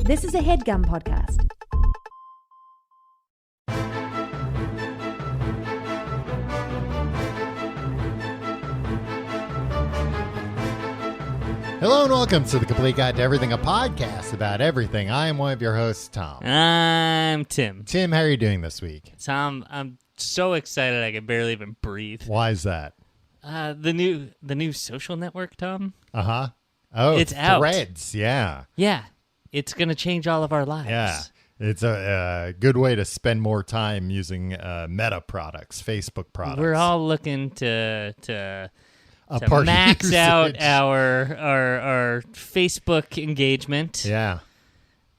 This is a HeadGum podcast. Hello and welcome to The Complete Guide to Everything, a podcast about everything. I am one of your hosts, Tom. I'm Tim. Tim, how are you doing this week? Tom, I'm so excited I can barely even breathe. Why is that? The new social network, Tom. Uh-huh. Oh, It's out. Threads, yeah. Yeah, it's gonna change all of our lives. Yeah. It's a good way to spend more time using Meta products, Facebook products. We're all looking to max usage. out our Facebook engagement. Yeah.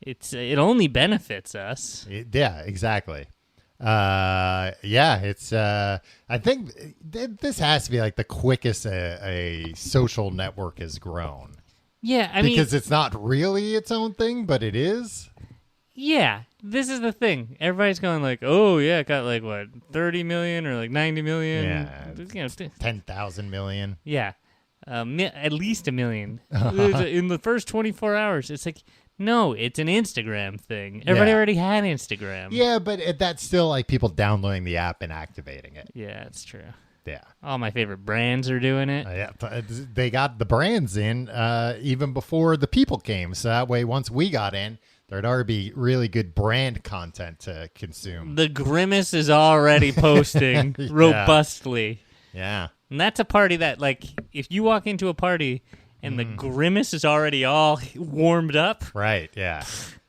It only benefits us. Yeah, exactly. It's I think this has to be like the quickest a social network has grown. Yeah, I mean, because it's not really its own thing, but it is. yeah, this is the thing. Everybody's going like, oh, yeah, it got like, what, 30 million or like 90 million? Yeah. You know, 10,000 million. yeah. At least a million. In the first 24 hours. It's like, no, it's an Instagram thing. Everybody already had Instagram. Yeah, but that's still like people downloading the app and activating it. Yeah, it's true. Yeah. All my favorite brands are doing it. They got the brands in even before the people came. So that way, once we got in, there'd already be really good brand content to consume. The Grimace is already posting robustly. Yeah. And that's a party that, like, if you walk into a party and the Grimace is already all warmed up. Right, yeah.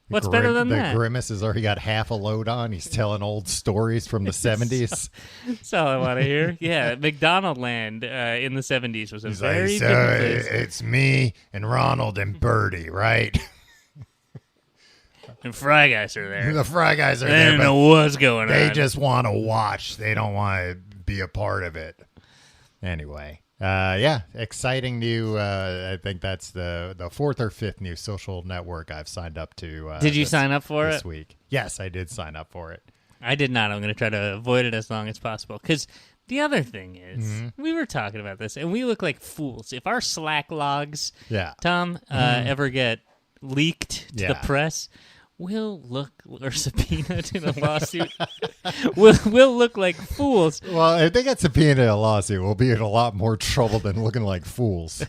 What's better than that? The Grimace has already got half a load on. He's telling old stories from the 70s. That's all I want to hear. Yeah, McDonald Land in the 70s was a He's very like, different so place. it's me and Ronald and Bertie, right? And Fry Guys are there. The Fry Guys are They there, don't but know what's going they on. just want to watch. They don't want to be a part of it. Anyway, exciting new. I think that's the fourth or fifth new social network I've signed up to. Did you sign up for this it? week? Yes, I did sign up for it. I did not. I'm going to try to avoid it as long as possible. Because the other thing is, we were talking about this, and we look like fools. If our Slack logs, Yeah. Tom, ever get leaked to the Yeah. press, we'll look, or subpoenaed in a lawsuit, we'll look like fools. Well, if they get subpoenaed in a lawsuit, we'll be in a lot more trouble than looking like fools.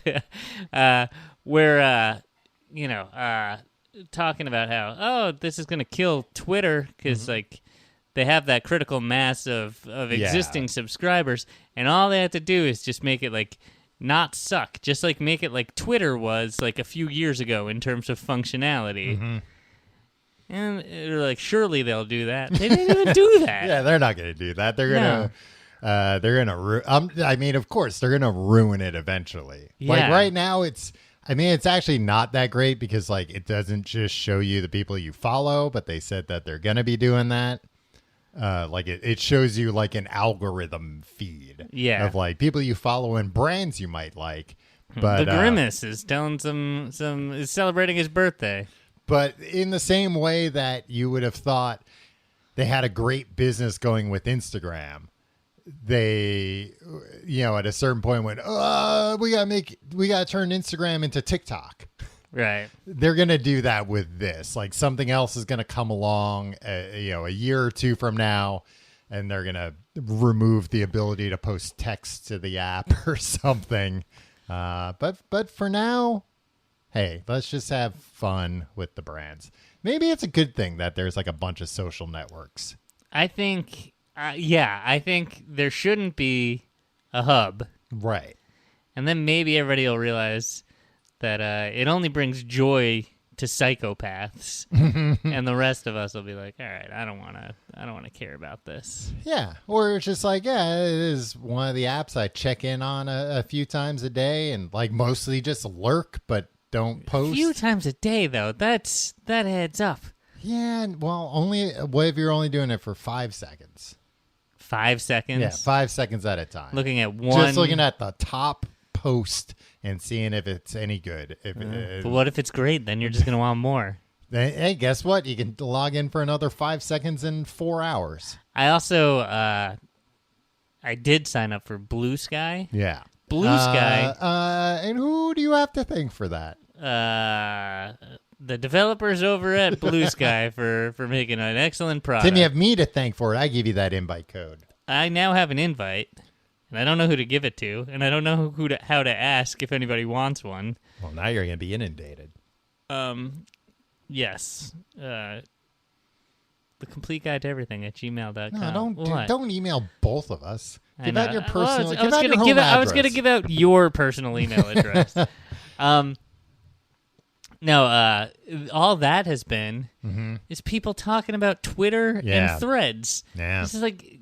We're, talking about how, this is going to kill Twitter because, like, they have that critical mass of existing subscribers, and all they have to do is just make it, like, not suck. Just, like, make it like Twitter was, like, a few years ago in terms of functionality. And they're like, surely they'll do that. They didn't even do that. Yeah, they're not going to do that. They're gonna. I mean, of course, they're gonna ruin it eventually. Like Yeah. right now, it's actually not that great because like it doesn't just show you the people you follow, but they said that they're gonna be doing that. Like it shows you like an algorithm feed. Yeah. Of like people you follow and brands you might like. But the Grimace is telling is celebrating his birthday. But in the same way that you would have thought they had a great business going with Instagram, they, at a certain point went, we gotta turn Instagram into TikTok. Right. They're gonna do that with this. Like something else is gonna come along, a year or two from now, and they're gonna remove the ability to post text to the app or something. But for now, hey, let's just have fun with the brands. Maybe it's a good thing that there's like a bunch of social networks. I think, I think there shouldn't be a hub. Right. And then maybe everybody will realize that it only brings joy to psychopaths, and the rest of us will be like, all right, I don't want to care about this. Yeah. Or it's just like, yeah, it is one of the apps I check in on a few times a day and like mostly just lurk, but don't post. A few times a day, though, that adds up. Yeah, well, what if you're only doing it for 5 seconds? 5 seconds? Yeah, 5 seconds at a time. Looking at one. Just looking at the top post and seeing if it's any good. But what if it's great? Then you're just going to want more. Hey, guess what? You can log in for another 5 seconds in 4 hours. I also, I did sign up for Blue Sky. Yeah. Blue Sky. And who do you have to thank for that? the developers over at Blue Sky for making an excellent product. Tim, you have me to thank for it. I give you that invite code. I now have an invite, and I don't know who to give it to, and I don't know how to ask if anybody wants one. Well, now you're going to be inundated. Yes. The complete guide to everything at gmail.com. No, don't email both of us. Give out your Well, personal. I was going to give out your personal email address. No, all that has been is people talking about Twitter and Threads. Yeah. This is like,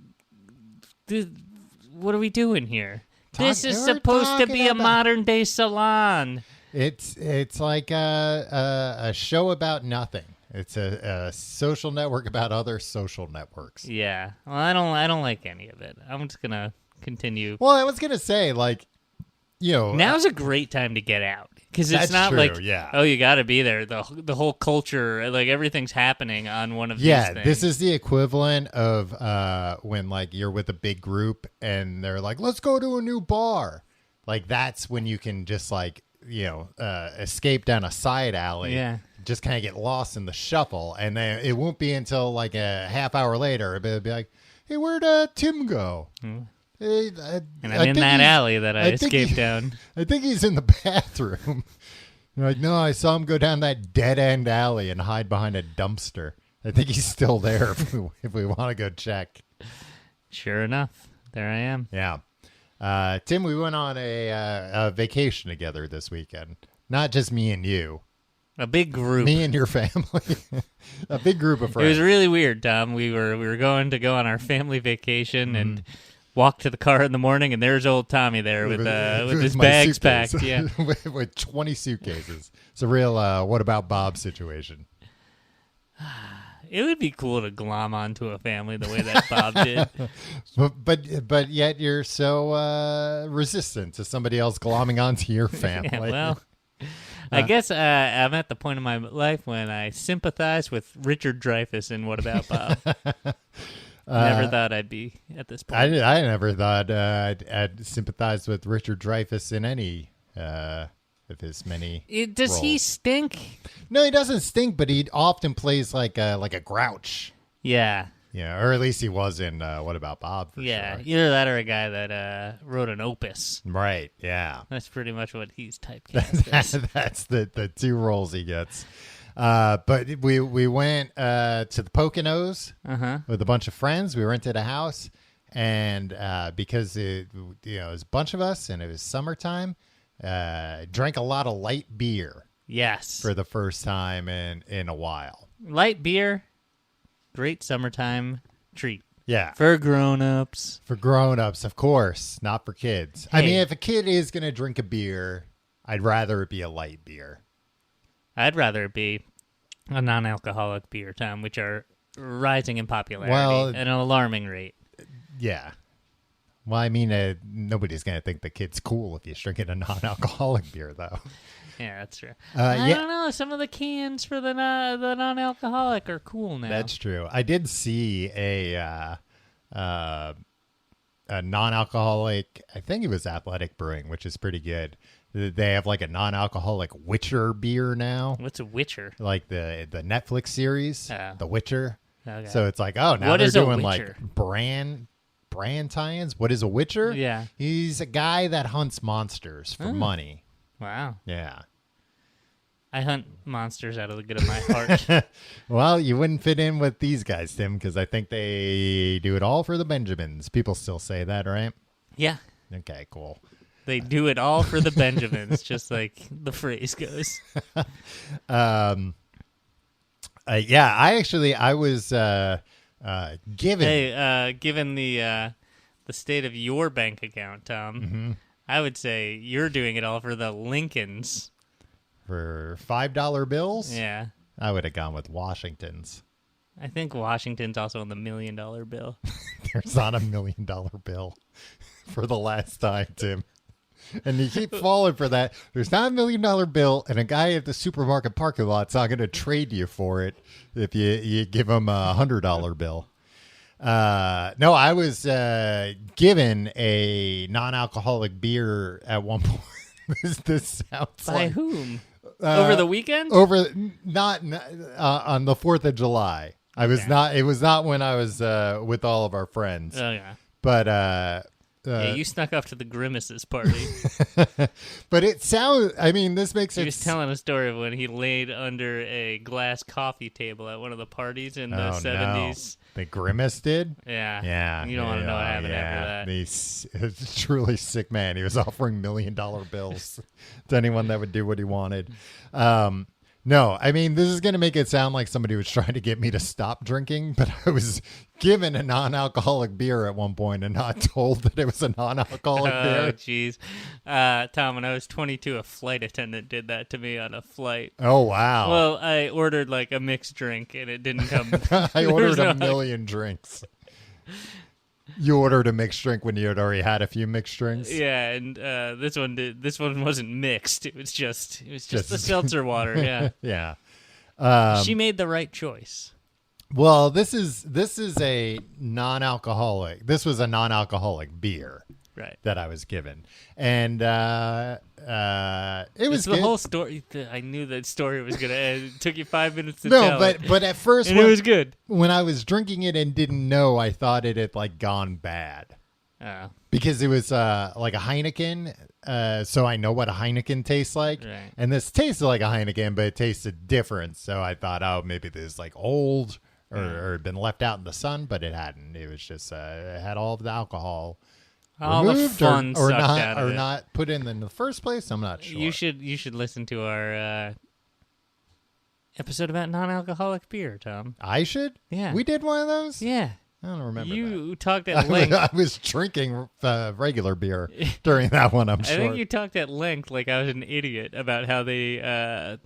what are we doing here? This is supposed to be a modern day salon. It's like a show about nothing. It's a social network about other social networks. Yeah. Well, I don't like any of it. I'm just gonna continue. Well, I was gonna say, like, now's a great time to get out because it's not true, like, yeah. oh, you got to be there. The whole culture, like everything's happening on one of these things. Yeah, this is the equivalent of when like you're with a big group and they're like, let's go to a new bar. Like that's when you can just like escape down a side alley. Yeah. Just kind of get lost in the shuffle, and then it won't be until like a half hour later it'll be like, hey, where'd Tim go? Hey, and I'm in that alley that I escaped down. I think he's in the bathroom. You're like, no, I saw him go down that dead end alley and hide behind a dumpster. I think he's still there if we want to go check. Sure enough, there I am. Yeah. Tim, we went on a vacation together this weekend. Not just me and you. A big group. Me and your family. A big group of friends. It was really weird, Tom. We were going to go on our family vacation and walk to the car in the morning, and there's old Tommy there with his bags suitcase. packed. Yeah. with 20 suitcases. It's a real what about Bob situation. It would be cool to glom onto a family the way that Bob did. But yet you're so resistant to somebody else glomming onto your family. Yeah, well, I guess I'm at the point in my life when I sympathize with Richard Dreyfuss in What About Bob. Never thought I'd be at this point. I never thought I'd sympathize with Richard Dreyfuss in any of his many Does roles. he stink? No, he doesn't stink, but he often plays like a grouch. Yeah. Yeah, or at least he was in What About Bob, for Yeah, sure. either that or a guy that wrote an opus. Right, yeah. That's pretty much what he's typecast as. That's the two roles he gets. But we went to the Poconos with a bunch of friends. We rented a house, and because it was a bunch of us and it was summertime, drank a lot of light beer. Yes. For the first time in a while. Light beer, great summertime treat. Yeah. For grown-ups. For grown-ups, of course, not for kids. Hey. I mean, if a kid is going to drink a beer, I'd rather it be a light beer. I'd rather it be a non-alcoholic beer, Tom, which are rising in popularity at an alarming rate. Yeah. Well, I mean, nobody's going to think the kid's cool if you're drinking a non-alcoholic beer, though. Yeah, that's true. I don't know. Some of the cans for the non-alcoholic are cool now. That's true. I did see a non-alcoholic, I think it was Athletic Brewing, which is pretty good. They have like a non-alcoholic Witcher beer now. What's a Witcher? Like the Netflix series, The Witcher. Okay. So it's like, now what they're is a doing Witcher? like brand tie-ins. What is a Witcher? Yeah. He's a guy that hunts monsters for money. Wow. Yeah. I hunt monsters out of the good of my heart. Well, you wouldn't fit in with these guys, Tim, because I think they do it all for the Benjamins. People still say that, right? Yeah. Okay, cool. They do it all for the Benjamins, just like the phrase goes. Yeah, I was given. Hey, given the state of your bank account, Tom, I would say you're doing it all for the Lincolns. For $5 bills? Yeah. I would have gone with Washington's. I think Washington's also on the $1 million bill. There's not a $1 million bill for the last time, Tim. And you keep falling for that. There's not a $1 million bill, and a guy at the supermarket parking lot's not going to trade you for it if you give him a $100 bill. No, I was given a non-alcoholic beer at one point. This sounds By whom? over the weekend? Not on the 4th of July. I was not. It was not when I was with all of our friends. Oh yeah. But yeah, you snuck off to the Grimace's party. but it sounds. I mean, this makes it. He was telling a story of when he laid under a glass coffee table at one of the parties in the 70s. No. The Grimace did? Yeah. Yeah. You don't want to know what happened after that. He's a truly sick man. He was offering $1 million bills to anyone that would do what he wanted. No, I mean, this is going to make it sound like somebody was trying to get me to stop drinking, but I was given a non-alcoholic beer at one point and not told that it was a non-alcoholic beer. Oh, jeez. Tom, when I was 22, a flight attendant did that to me on a flight. Oh, wow. Well, I ordered like a mixed drink, and it didn't come. I ordered a million drinks. You ordered a mixed drink when you had already had a few mixed drinks? Yeah, and this one wasn't mixed. It was just the seltzer water. Yeah. Yeah. She made the right choice. Well, this is a non-alcoholic. This was a non-alcoholic beer, right? That I was given, and it was the whole story. I knew that story was gonna end. It took you 5 minutes to tell tell it. but at first, and it was good. When I was drinking it and didn't know, I thought it had like gone bad. Because it was like a Heineken, so I know what a Heineken tastes like. Right. And this tasted like a Heineken, but it tasted different. So I thought, oh, maybe this is like old or had been left out in the sun, but it hadn't. It was just it had all of the alcohol all removed the fun or sucked not out of or it. not put in the first place. I'm not sure. You should listen to our episode about non-alcoholic beer, Tom. I should. Yeah, we did one of those. Yeah. I don't remember. You talked at length. I was drinking regular beer during that one, I'm sure. I think you talked at length like I was an idiot about how they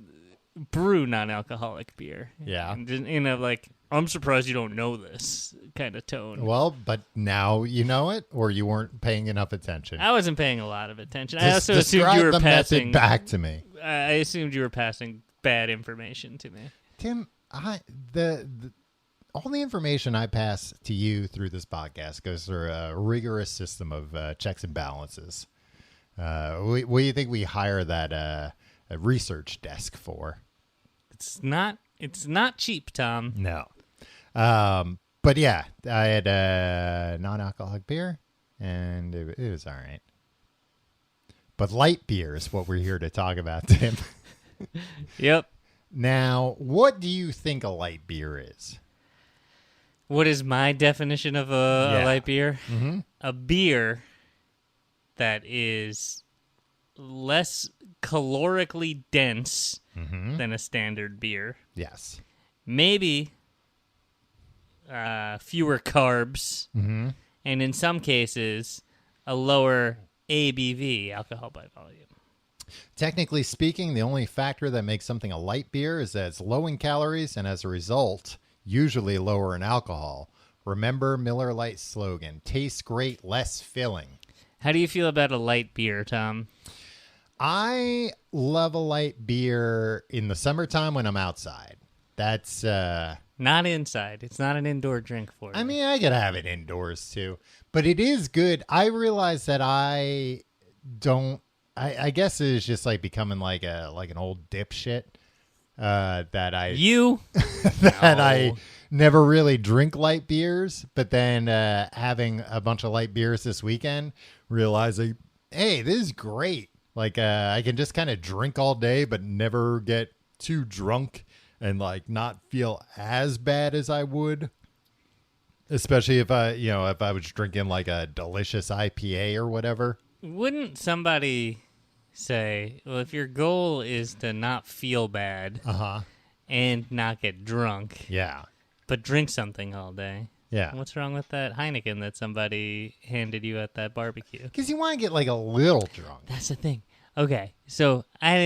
brew non-alcoholic beer. Yeah. And in a like, I'm surprised you don't know this kind of tone. Well, but now you know it, or you weren't paying enough attention. I wasn't paying a lot of attention. I also assumed describe you were the passing method back to me. I assumed you were passing bad information to me. Tim, all the information I pass to you through this podcast goes through a rigorous system of checks and balances. What do you think we hire that a research desk for? It's not cheap, Tom. No. But yeah, I had a non-alcoholic beer, and it was all right. But light beer is what we're here to talk about, Tim. Yep. Now, what do you think a light beer is? What is my definition of a light beer? Mm-hmm. A beer that is less calorically dense than a standard beer. Yes. Maybe fewer carbs, and in some cases, a lower ABV, alcohol by volume. Technically speaking, the only factor that makes something a light beer is that it's low in calories and as a result, usually lower in alcohol. Remember Miller Lite's slogan, tastes great, less filling. How do you feel about a light beer, Tom? I love a light beer in the summertime when I'm outside. That's not inside. It's not an indoor drink for you. I mean, I could have it indoors too, but it is good. I realize that I guess it is just like becoming like an old dipshit. That I never really drink light beers, but then having a bunch of light beers this weekend, realizing, hey, this is great. Like I can just kind of drink all day, but never get too drunk and like not feel as bad as I would. Especially if I was drinking like a delicious IPA or whatever. Wouldn't somebody say, well, if your goal is to not feel bad and not get drunk, but drink something all day, what's wrong with that Heineken that somebody handed you at that barbecue? Because you want to get like a little drunk. That's the thing. Okay, so I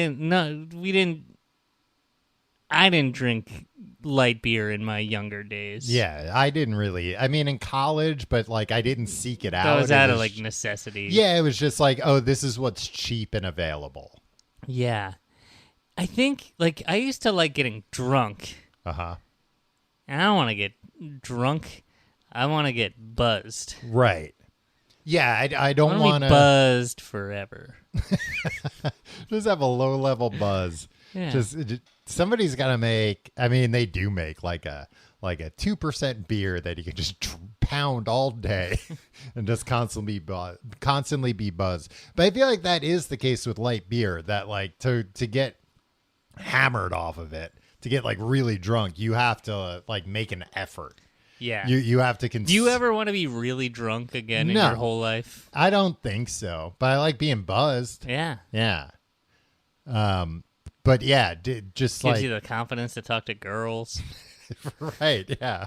didn't drink light beer in my younger days. Yeah, I didn't really. I mean, in college, but like I didn't seek it out. That was out of like necessity. Yeah, it was just like, oh, this is what's cheap and available. Yeah. I think like I used to like getting drunk. And I don't want to get drunk. I want to get buzzed. Right. Yeah, I don't want to be buzzed forever. Just have a low level buzz. Yeah. Just somebody's got to make. I mean, they do make like a 2% beer that you can just pound all day and just constantly be buzzed. But I feel like that is the case with light beer. That like to get hammered off of it, to get like really drunk, you have to like make an effort. Yeah. You have to. Do you ever want to be really drunk again in your whole life? I don't think so. But I like being buzzed. Yeah. Yeah. But yeah, just gives like you the confidence to talk to girls. Right. Yeah.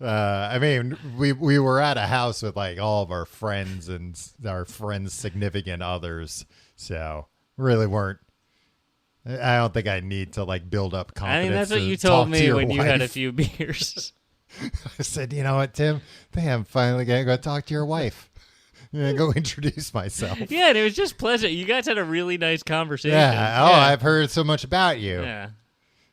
I mean, we were at a house with like all of our friends and our friends' significant others, so really weren't. I don't think I need to like build up confidence. I mean, that's what to you told talk to me your when you had a wife. few beers. I said, you know what, Tim? I think I'm finally gonna go talk to your wife. I'm gonna go introduce myself. Yeah, and it was just pleasant. You guys had a really nice conversation. Yeah. Oh, I've heard so much about you. Yeah.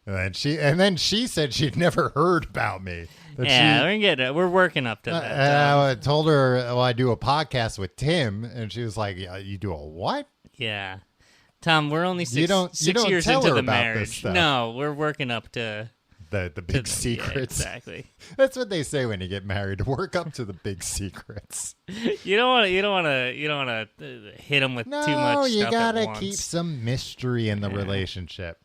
And then she said she'd never heard about me. Yeah, we're working up to that. I told her, I do a podcast with Tim, and she was like, you do a what? Yeah. Tom, we're only six you don't years tell into her the about marriage. this stuff. No, we're working up to The big yeah, secrets. exactly. That's what they say when you get married. Work up to the big secrets. You don't want to hit them with too much No, you stuff gotta at once. keep some mystery in the relationship.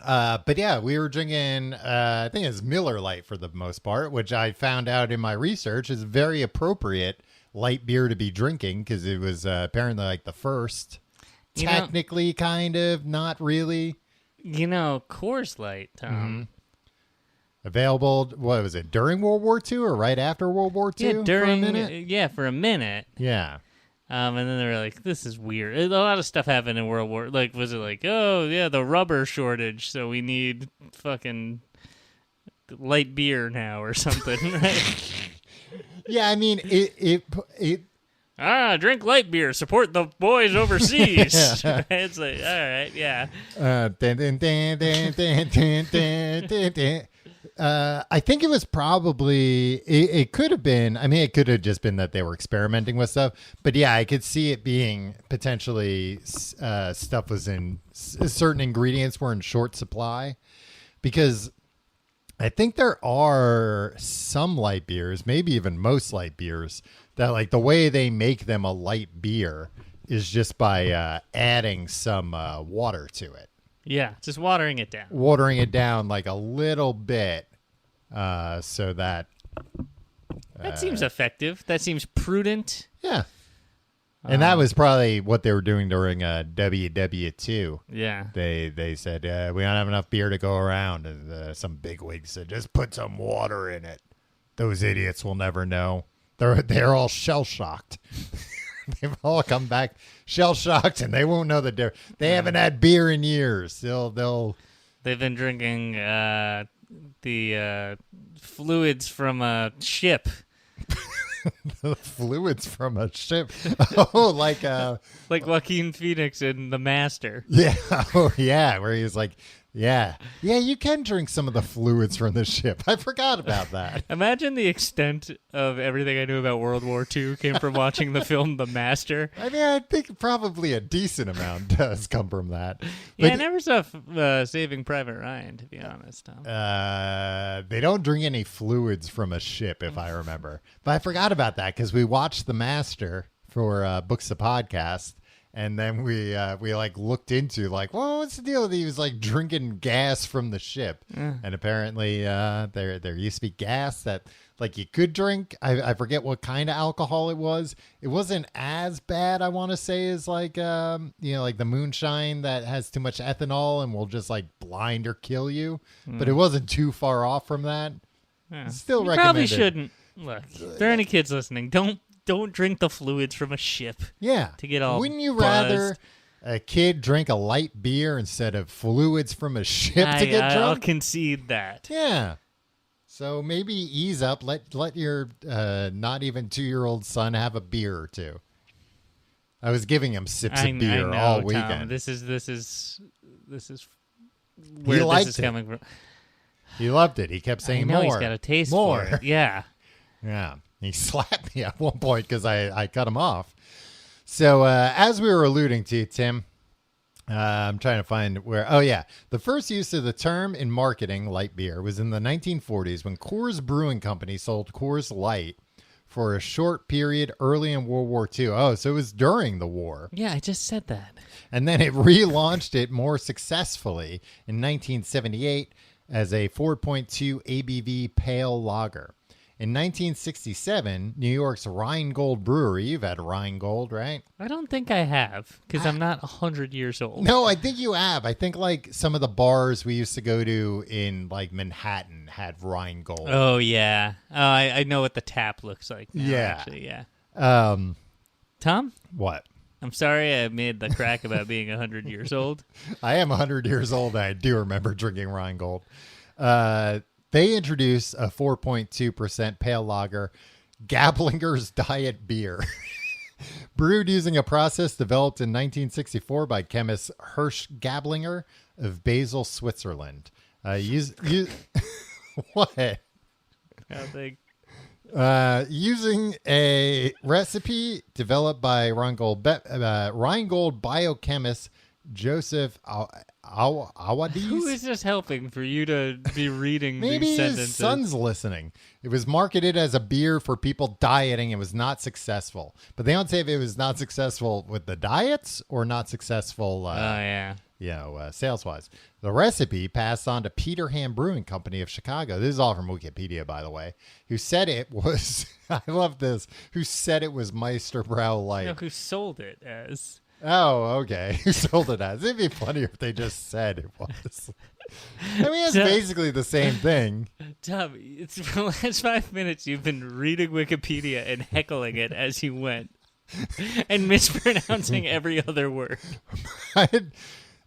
But yeah, we were drinking, I think it's Miller Lite for the most part, which I found out in my research is very appropriate light beer to be drinking because it was apparently like the first. Technically, kind of, not really. Coors Light, Tom. Mm-hmm. Available, what was it, during World War II or right after World War II? Yeah, for a minute? Yeah, for a minute. Yeah. And then they were like, this is weird. A lot of stuff happened in World War. Like, was it like, oh, yeah, the rubber shortage, so we need fucking light beer now or something, right? Yeah, I mean, it drink light beer, support the boys overseas. It's like, all right, yeah. I think it was probably, it could have been, I mean, it could have just been that they were experimenting with stuff. But yeah, I could see it being potentially stuff was in, certain ingredients were in short supply. Because I think there are some light beers, maybe even most light beers, that like the way they make them a light beer is just by adding some water to it. Yeah, just watering it down. Watering it down like a little bit so that... that seems effective. That seems prudent. Yeah. And that was probably what they were doing during WW2. Yeah. They said, we don't have enough beer to go around. And some bigwig said, just put some water in it. Those idiots will never know. They're all shell-shocked. They've all come back shell-shocked, and they won't know the difference. They haven't had beer in years. They've been drinking the fluids from a ship. The fluids from a ship. Oh, like Joaquin Phoenix in The Master. Yeah. Oh, yeah. Where he's like, yeah, you can drink some of the fluids from the ship. I forgot about that. Imagine the extent of everything I knew about World War II came from watching the film The Master. I mean, I think probably a decent amount does come from that. Yeah, I never saw Saving Private Ryan, to be honest, Tom. They don't drink any fluids from a ship, if I remember. But I forgot about that because we watched The Master for Books of Podcast. And then we like looked into like, well, what's the deal? He was like drinking gas from the ship, and apparently there used to be gas that like you could drink. I forget what kind of alcohol it was. It wasn't as bad, I want to say, as like like the moonshine that has too much ethanol and will just like blind or kill you. But it wasn't too far off from that. Yeah. Still you recommended. Probably shouldn't. Look, if there are any kids listening, don't drink the fluids from a ship. Yeah. To get all Wouldn't you buzzed. rather a kid drink a light beer instead of fluids from a ship to get I'll drunk? concede that. Yeah. So maybe ease up. Let your not even 2-year-old son have a beer or two. I was giving him sips of beer I know, all Tom. weekend. This is where this is coming from. He loved it. He kept saying more. He's got a taste more. for it. Yeah. Yeah. He slapped me at one point because I cut him off. So as we were alluding to, Tim, I'm trying to find where. Oh, yeah. The first use of the term in marketing, light beer, was in the 1940s when Coors Brewing Company sold Coors Light for a short period early in World War II. Oh, so it was during the war. Yeah, I just said that. And then it relaunched it more successfully in 1978 as a 4.2 ABV pale lager. In 1967, New York's Rheingold Brewery, you've had Rheingold, right? I don't think I have, because I'm not 100 years old. No, I think you have. I think like some of the bars we used to go to in like Manhattan had Rheingold. Oh, yeah. Oh, I know what the tap looks like now, actually, yeah. Tom? What? I'm sorry I made the crack about being 100 years old. I am 100 years old, and I do remember drinking Rheingold. They introduced a 4.2% pale lager, Gablinger's Diet Beer, brewed using a process developed in 1964 by chemist Hirsch Gablinger of Basel, Switzerland. What? Using a recipe developed by Rheingold biochemist Joseph Awadis. Who is this helping for you to be reading Maybe these his sentences? son's listening. It was marketed as a beer for people dieting. It was not successful. But they don't say if it was not successful with the diets or not successful sales-wise. The recipe passed on to Peterham Brewing Company of Chicago. This is all from Wikipedia, by the way, who said it was, I love this, who said it was Meisterbrow Light. No, who sold it as... Oh, okay. Who sold it as? It'd be funnier if they just said it was. I mean, it's basically the same thing. Tom, it's for the last 5 minutes you've been reading Wikipedia and heckling it as you went. And mispronouncing every other word.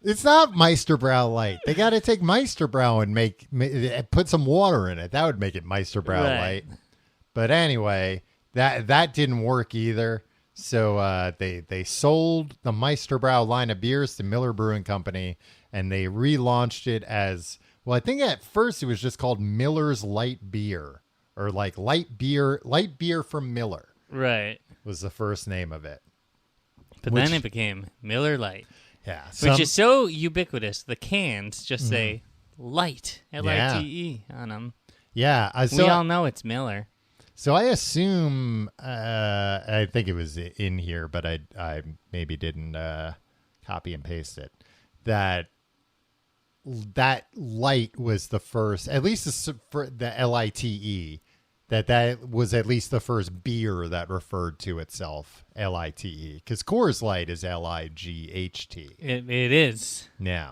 It's not Meisterbrow Light. They got to take Meisterbrow and put some water in it. That would make it Meisterbrow Light. But anyway, that didn't work either. So they sold the Meisterbrow line of beers to Miller Brewing Company, and they relaunched it as, well, I think at first it was just called Miller's Light Beer, or like light beer from Miller. Right. Was the first name of it. But then it became Miller Lite. Yeah. Which is so ubiquitous. The cans just say Light, L-I-T-E on them. Yeah. We all know it's Miller. So I assume, I think it was in here, but I maybe didn't copy and paste it, that light was the first, at least for the L-I-T-E, that was at least the first beer that referred to itself L-I-T-E, because Coors Light is L-I-G-H-T. It is. Yeah.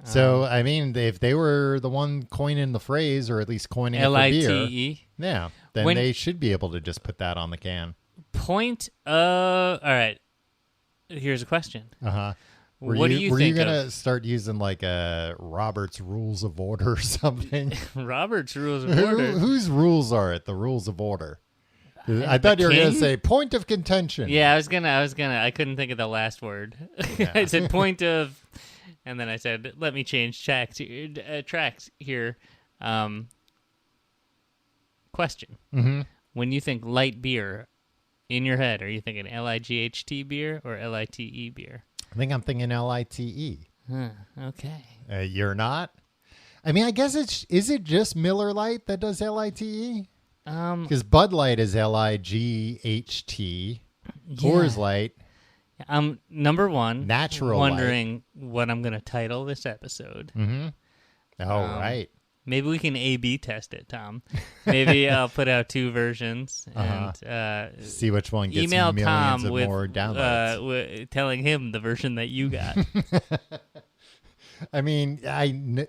So, I mean, if they were the one coining the phrase, or at least coining L-I-T-E. it for beer, yeah, then they should be able to just put that on the can. All right. Here's a question. Uh-huh. What do you think? Were you going to start using like Robert's Rules of Order or something? Robert's Rules of Order? Whose rules are it, the Rules of Order? I thought you were going to say point of contention. Yeah, I was gonna. I couldn't think of the last word. Yeah. I said point of... And then I said, let me change tracks here. Question. Mm-hmm. When you think light beer in your head, are you thinking L-I-G-H-T beer or L-I-T-E beer? I think I'm thinking L-I-T-E. Okay. You're not? I mean, I guess is it just Miller Lite that does L-I-T-E? Because Bud Light is L-I-G-H-T. Coors Light. Number one, Natural wondering what I'm going to title this episode. Mm-hmm. Oh, right. Maybe we can A/B test it, Tom. Maybe I'll put out 2 versions and see which one gets email millions Tom of with, more downloads. Telling him the version that you got. I mean, I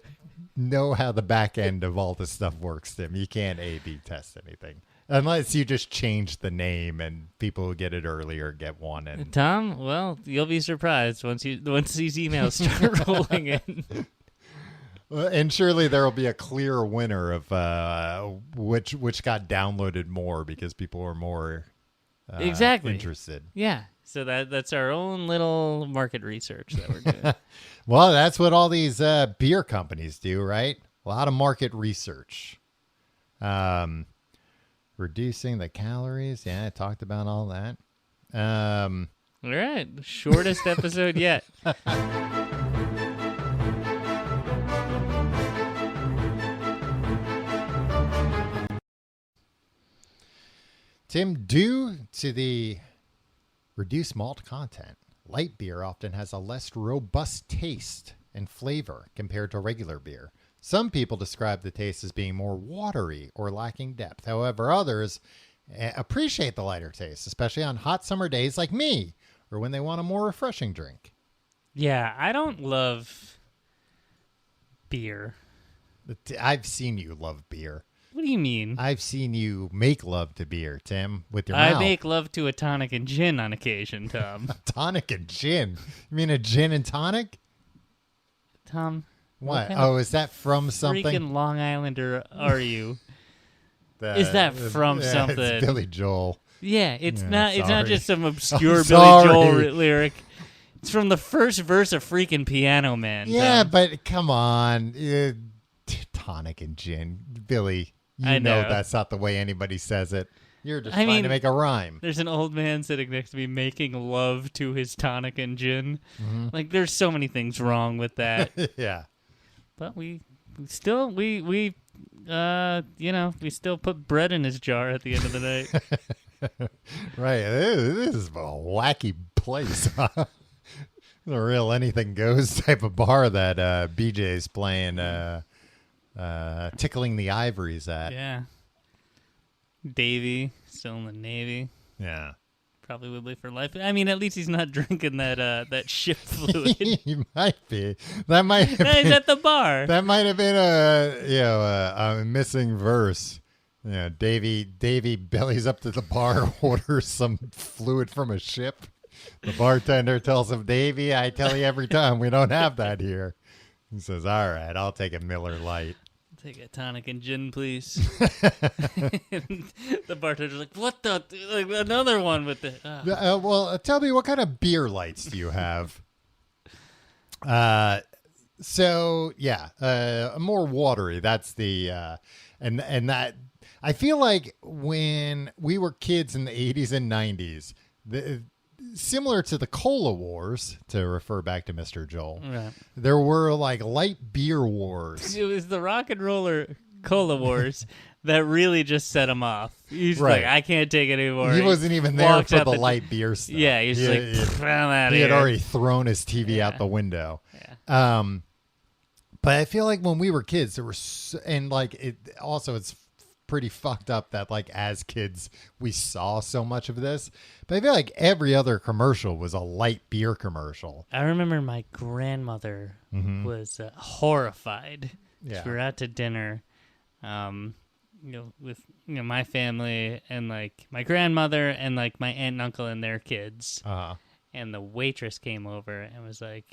know how the back end of all this stuff works, Tim. You can't A/B test anything. Unless you just change the name and people who get it earlier get one. And Tom, well, you'll be surprised once these emails start rolling in. And surely there will be a clear winner of which got downloaded more because people are more interested. Yeah, so that's our own little market research that we're doing. Well, that's what all these beer companies do, right? A lot of market research. Reducing the calories. Yeah, I talked about all that. All right. Shortest episode yet. Tim, due to the reduced malt content, light beer often has a less robust taste and flavor compared to regular beer. Some people describe the taste as being more watery or lacking depth. However, others appreciate the lighter taste, especially on hot summer days like me, or when they want a more refreshing drink. Yeah, I don't love beer. I've seen you love beer. What do you mean? I've seen you make love to beer, Tim, with your mouth. I make love to a tonic and gin on occasion, Tom. Tonic and gin? You mean a gin and tonic? Tom. What? Oh, is that from something? Freaking Long Islander are you? Is that from something? It's Billy Joel. Yeah, it's Yeah, not. It's not sorry. just some obscure Billy Sorry. Joel lyric. It's from the first verse of freaking Piano Man. Yeah, Tom. but come on, tonic and gin, Billy. You I know. that's not the way anybody says it. You're just I trying mean, to make a rhyme. There's an old man sitting next to me making love to his tonic and gin. Mm-hmm. Like, there's so many things wrong with that. Yeah. But we still we still put bread in his jar at the end of the night. Right. This is a wacky place. Huh? A real anything goes type of bar that BJ's playing Tickling the Ivories at. Yeah. Davey, still in the Navy. Yeah. Probably would live for life. I mean, at least he's not drinking that ship fluid. He might be. That might have He's been, at the bar. that might have been a missing verse. Yeah, Davy bellies up to the bar, orders some fluid from a ship. The bartender tells him, "Davy, I tell you every time, we don't have that here." He says, "All right, I'll take a Miller Lite." Take a tonic and gin, please. The bartender's like, "What the? Like, another one with the." Well, tell me, what kind of beer lights do you have? So yeah, more watery. That's the and that I feel like when we were kids in the 80s and 90s, similar to the Cola Wars, to refer back to Mr. Joel, Right. there were like light beer wars. It was the rock and roller cola wars that really just set him off. He's Right. like, I can't take it anymore. He wasn't even there walks for out the light beer stuff. Yeah, he's like, I'm out of he here. had already thrown his TV out the window. Yeah. But I feel like when we were kids, there were and like it also it's pretty fucked up that like as kids we saw so much of this. But I feel like every other commercial was a light beer commercial. I remember my grandmother was horrified. Yeah. We were out to dinner, with my family and like my grandmother and like my aunt and uncle and their kids. And the waitress came over and was like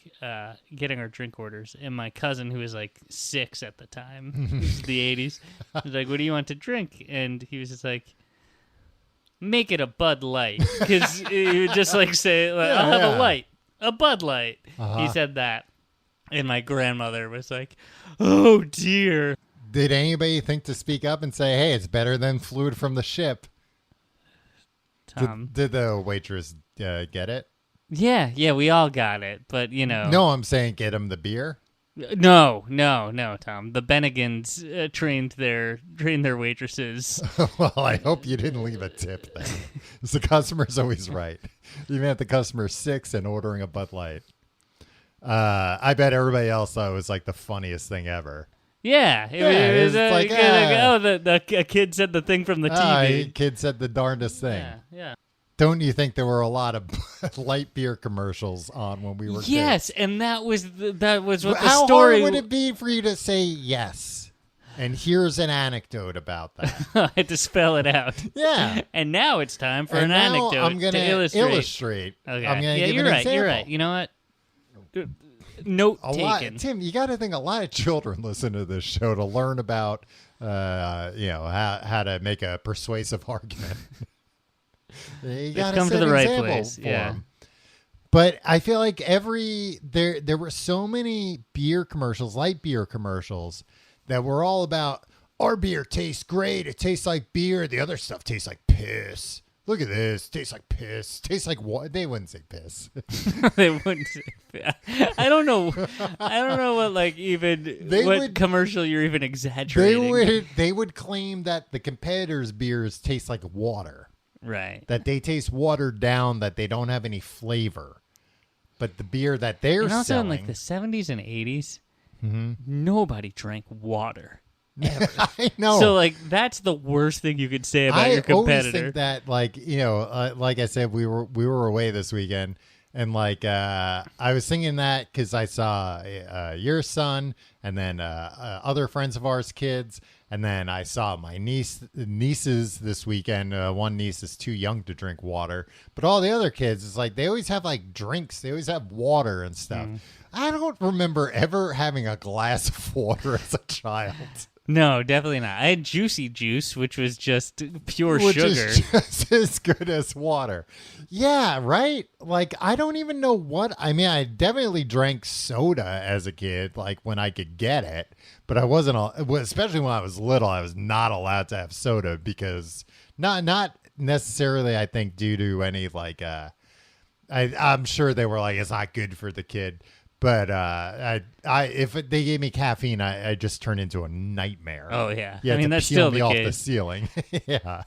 getting our drink orders. And my cousin, who was like 6 at the time, this is the 80s, was like, "What do you want to drink?" And he was just like, "Make it a Bud Light." Because he would just like say, "I'll have a light, a Bud Light." He said that. And my grandmother was like, "Oh, dear." Did anybody think to speak up and say, "Hey, it's better than fluid from the ship"? Tom. Did the waitress get it? Yeah, we all got it. But, No, I'm saying get him the beer. No, Tom. The Bennigans trained their waitresses. Well, I hope you didn't leave a tip then. 'Cause the customer's always right. Even if the customer's 6 and ordering a Bud Light. I bet everybody else thought it was like the funniest thing ever. Yeah, it was like, a kid said the thing from the TV. Kid said the darndest thing. Yeah. Don't you think there were a lot of light beer commercials on when we were Yes, kids? and that was what the How story. hard would it be for you to say yes? And here's an anecdote about that. I had to spell it out. Yeah. And now it's time for And an now anecdote I'm gonna to illustrate. Okay. Okay. I'm gonna Yeah, give you're an right. example. You're right. You know what? Note taken. Tim, you got to think a lot of children listen to this show to learn about, how to make a persuasive argument. You got come to the right place. Yeah. 'em. But I feel like there were so many beer commercials, light beer commercials, that were all about our beer tastes great. It tastes like beer. The other stuff tastes like piss. look at this. Tastes like piss. Tastes like what? They wouldn't say piss. They wouldn't. I don't know. I don't know what what commercial you're even exaggerating. They would claim that the competitors' beers taste like water. Right. That they taste watered down. That they don't have any flavor. But the beer that they're and also selling, in like the 70s and 80s, nobody drank water. I know. So like that's the worst thing you could say about your competitor. I always think that like I said, we were away this weekend, and I was thinking that because I saw your son, and then other friends of ours' kids, and then I saw my nieces this weekend. One niece is too young to drink water, but all the other kids, it's like they always have like drinks. They always have water and stuff. I don't remember ever having a glass of water as a child. No, definitely not. I had juicy juice, which was just pure sugar. Which is just as good as water. Yeah, right? Like, I don't even know what... I mean, I definitely drank soda as a kid, like, when I could get it. But I wasn't... Especially when I was little, I was not allowed to have soda because... Not necessarily, I think, due to any, like... I'm sure they were like, it's not good for the kid. But if they gave me caffeine, I just turn into a nightmare. Oh yeah, I mean that's peel still me the off case. the ceiling. Yeah.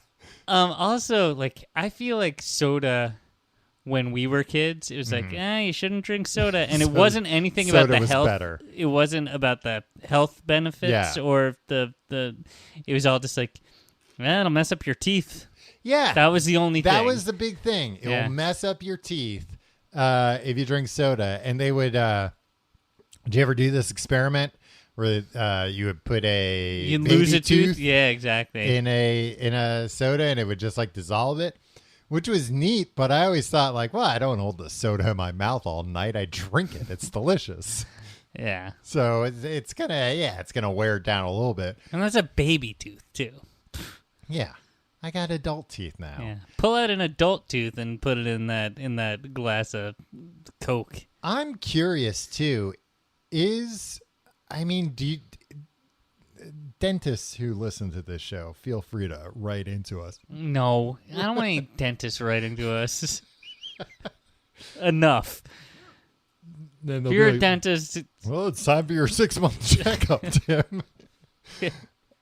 Also, like I feel like soda when we were kids, it was like, you shouldn't drink soda, and it wasn't anything about the health. Better. It wasn't about the health benefits or the. It was all just like, it'll mess up your teeth. Yeah, that was the only thing. That was the big thing. It will mess up your teeth. If you drink soda, and they would, did you ever do this experiment where you would put you lose a tooth? Yeah, exactly. In a soda, and it would just like dissolve it, which was neat. But I always thought like, well, I don't hold the soda in my mouth all night. I drink it. It's delicious. Yeah. So it's gonna wear it down a little bit. And that's a baby tooth too. Yeah. I got adult teeth now. Yeah. Pull out an adult tooth and put it in that glass of Coke. I'm curious too. Dentists who listen to this show, feel free to write into us. No, I don't want any dentists writing to us. Enough. Then if you're a dentist, well, it's time for your 6-month checkup, Tim.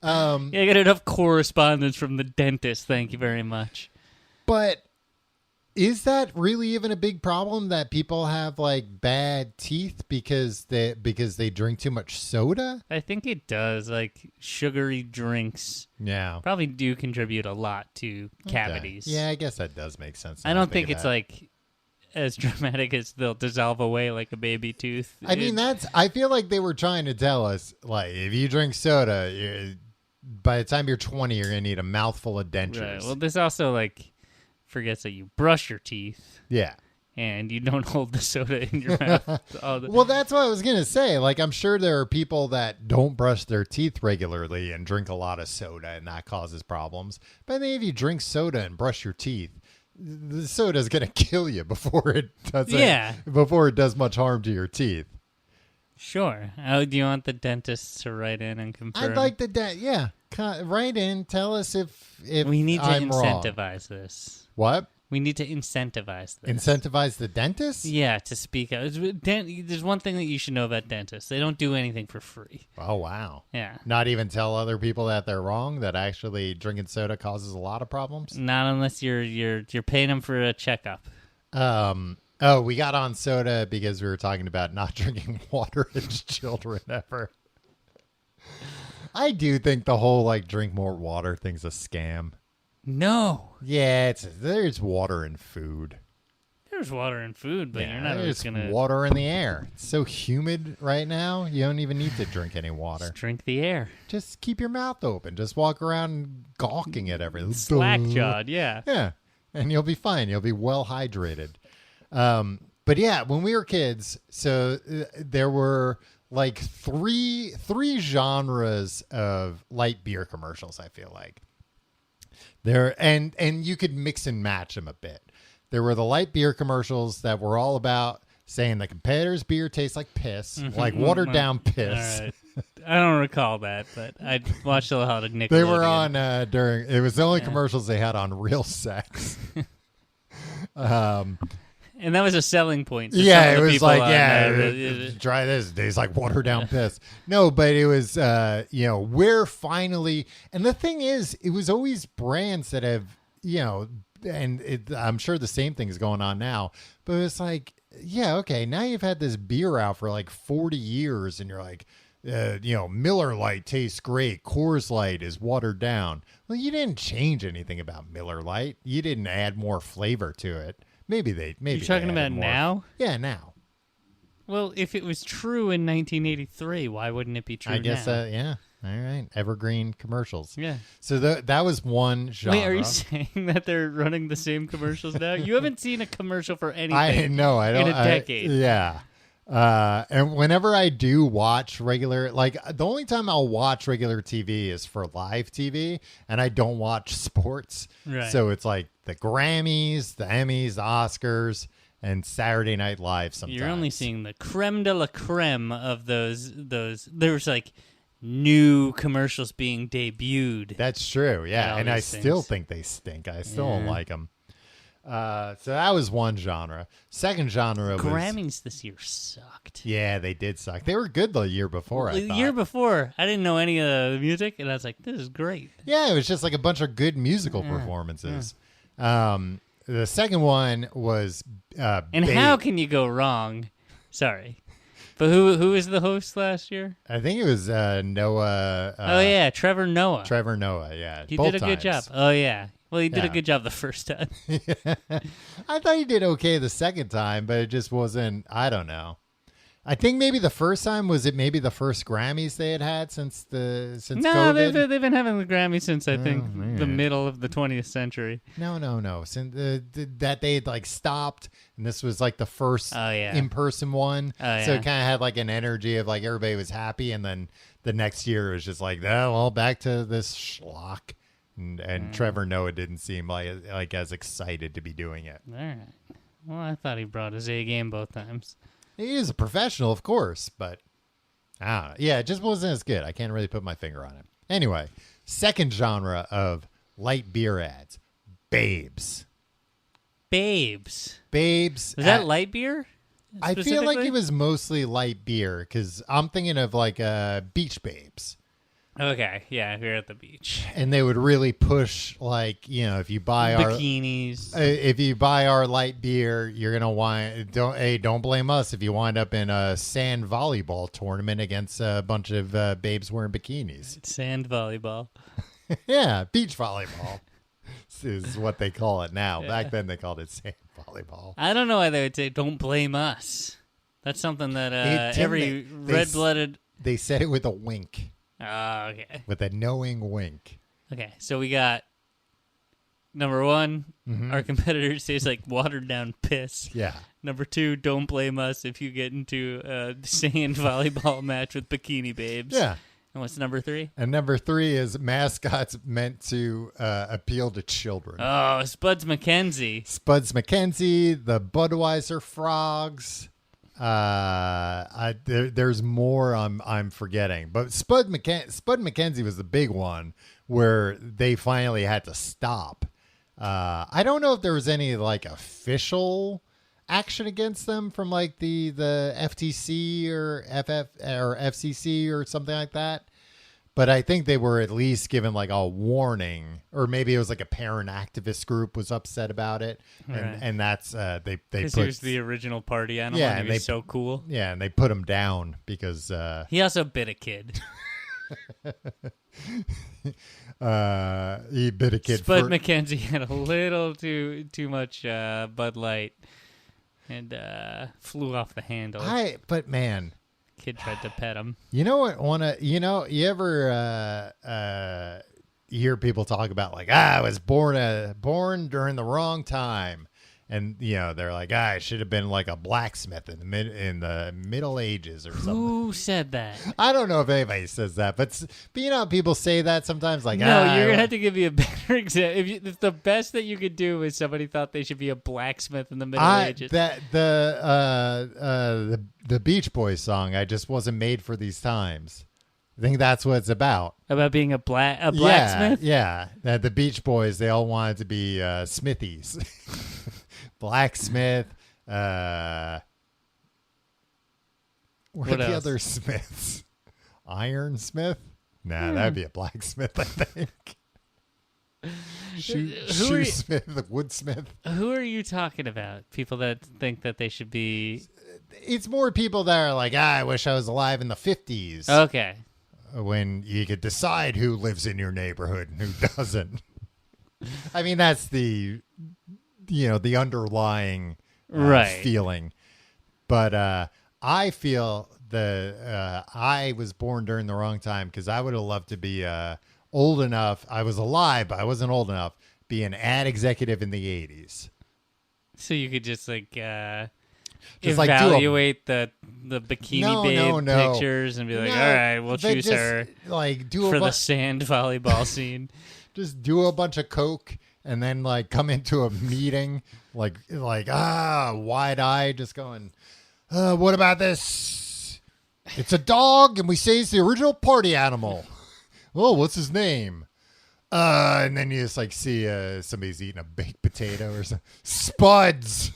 I got enough correspondence from the dentist. Thank you very much. But is that really even a big problem that people have like bad teeth because they drink too much soda? I think it does. Like sugary drinks, probably do contribute a lot to cavities. Yeah, I guess that does make sense. I don't think it's like as dramatic as they'll dissolve away like a baby tooth. I mean, I feel like they were trying to tell us like if you drink soda, by the time you're 20, you're going to need a mouthful of dentures. Right. Well, this also like forgets that you brush your teeth. Yeah. And you don't hold the soda in your mouth. Well, that's what I was going to say. Like, I'm sure there are people that don't brush their teeth regularly and drink a lot of soda, and that causes problems. But I think if you drink soda and brush your teeth, the soda is going to kill you before it does much harm to your teeth. Sure. Do you want the dentist to write in and confirm? I'd like write in. Tell us if we need to I'm incentivize wrong. This. What? We need to incentivize this. Incentivize the dentist? Yeah, to speak out. There's one thing that you should know about dentists. They don't do anything for free. Oh, wow. Yeah. Not even tell other people that they're wrong, that actually drinking soda causes a lot of problems? Not unless you're paying them for a checkup. Oh, we got on soda because we were talking about not drinking water as children ever. I do think the whole like drink more water thing's a scam. No. Yeah, there's water in food. There's water in food, but you're not just gonna water in the air. It's so humid right now. You don't even need to drink any water. Just drink the air. Just keep your mouth open. Just walk around gawking at everything. Slack-jawed, yeah. Yeah, and you'll be fine. You'll be well hydrated. But yeah, when we were kids, so there were like three genres of light beer commercials. I feel like there, and you could mix and match them a bit. There were the light beer commercials that were all about saying the competitor's beer tastes like piss, like watered down piss. All right. I don't recall that, but I watched a lot of Nickelodeon. They were on during. It was the only commercials they had on real sex. And that was a selling point. To Yeah, some of it the was people like, on, try this. It's like watered down piss. No, but it was, we're finally, and the thing is, it was always brands that have, and I'm sure the same thing is going on now, but it's like, yeah, okay, now you've had this beer out for like 40 years and you're like, Miller Lite tastes great. Coors Light is watered down. Well, you didn't change anything about Miller Lite. You didn't add more flavor to it. Maybe You're talking about more. now? Yeah, now. Well, if it was true in 1983, why wouldn't it be true I guess, now? yeah. All right. Evergreen commercials. Yeah. So that was one genre. Wait, are you saying that they're running the same commercials now? You haven't seen a commercial for anything I don't. in a decade. Yeah. And whenever I do watch regular, like the only time I'll watch regular TV is for live TV, and I don't watch sports. Right. So it's like the Grammys, the Emmys, the Oscars, and Saturday Night Live sometimes. You're only seeing the creme de la creme of those. There's like new commercials being debuted. That's true. Yeah. And I still think they stink. I still don't like them. So that was one genre. Second genre was Grammys this year sucked. Yeah, they did suck. They were good the year before. The year before, I didn't know any of the music, and I was like, "This is great." Yeah, it was just like a bunch of good musical performances. The second one was and how can you go wrong? Sorry, but who was the host last year? I think it was Noah. Oh yeah, Trevor Noah. Trevor Noah. Yeah, he both did a times. good job. Oh yeah. Well, he did a good job the first time. I thought he did okay the second time, but it just wasn't. I don't know. I think maybe the first time was it maybe the first Grammys they had since COVID. No, they've been having the Grammys since I think the middle of the 20th century. No. Since that they had like stopped, and this was like the first in-person one. So it kind of had like an energy of like everybody was happy, and then the next year it was just like, oh, well, back to this schlock. And Trevor Noah didn't seem like as excited to be doing it. All right. Well, I thought he brought his A game both times. He is a professional, of course, but I don't know. Yeah, it just wasn't as good. I can't really put my finger on it. Anyway, second genre of light beer ads, Babes. Babes. Is that light beer? I feel like it was mostly light beer because I'm thinking of like Beach Babes. Okay, yeah, if you're at the beach. And they would really push, like, if you buy bikinis. If you buy our light beer, you're gonna don't blame us if you wind up in a sand volleyball tournament against a bunch of babes wearing bikinis. Sand volleyball. Yeah, beach volleyball is what they call it now. Yeah. Back then they called it sand volleyball. I don't know why they would say "don't blame us." That's something that every red-blooded. They said it with a wink. Oh, okay. With a knowing wink. Okay, so we got number one, our competitors taste like watered down piss. Yeah. Number two, don't blame us if you get into a sand volleyball match with bikini babes. Yeah. And what's number three? And number three is mascots meant to appeal to children. Oh, Spuds MacKenzie. The Budweiser frogs. There's more I'm forgetting, but Spud MacKenzie was the big one where they finally had to stop. I don't know if there was any like official action against them from like the FTC or FCC or something like that. But I think they were at least given like a warning, or maybe it was like a parent activist group was upset about it, and that's they because he was the original party animal. Yeah, and he was so cool. Yeah, and they put him down because he also bit a kid. He bit a kid. Spud MacKenzie had a little too much Bud Light and flew off the handle. But man. Kid tried to pet him. You know what? You ever hear people talk about like, I was born during the wrong time, and they're like, I should have been like a blacksmith in the Middle Ages or something. Who said that? I don't know if anybody says that, but people say that sometimes. Like, no, you're gonna have to give me a better example. If the best that you could do is somebody thought they should be a blacksmith in the Middle Ages. The Beach Boys song, I just wasn't made for these times. I think that's what it's about. About being a blacksmith? Yeah. That the Beach Boys, they all wanted to be smithies. Blacksmith. What are the other smiths? Ironsmith? Nah, that'd be a blacksmith, I think. Shoesmith, the woodsmith. Who are you talking about? People that think that they should be... It's more people that are like, I wish I was alive in the 50s. Okay. When you could decide who lives in your neighborhood and who doesn't. I mean, that's the underlying feeling. But I feel I was born during the wrong time because I would have loved to be old enough. I was alive, but I wasn't old enough. Be an ad executive in the 80s. So you could just evaluate the bikini babe pictures and be like, all right, we'll choose her for the sand volleyball scene. Just do a bunch of coke and then come into a meeting wide-eyed, just going, what about this? It's a dog, and we say it's the original party animal. Oh, what's his name? And then you just see somebody's eating a baked potato or something. Spuds.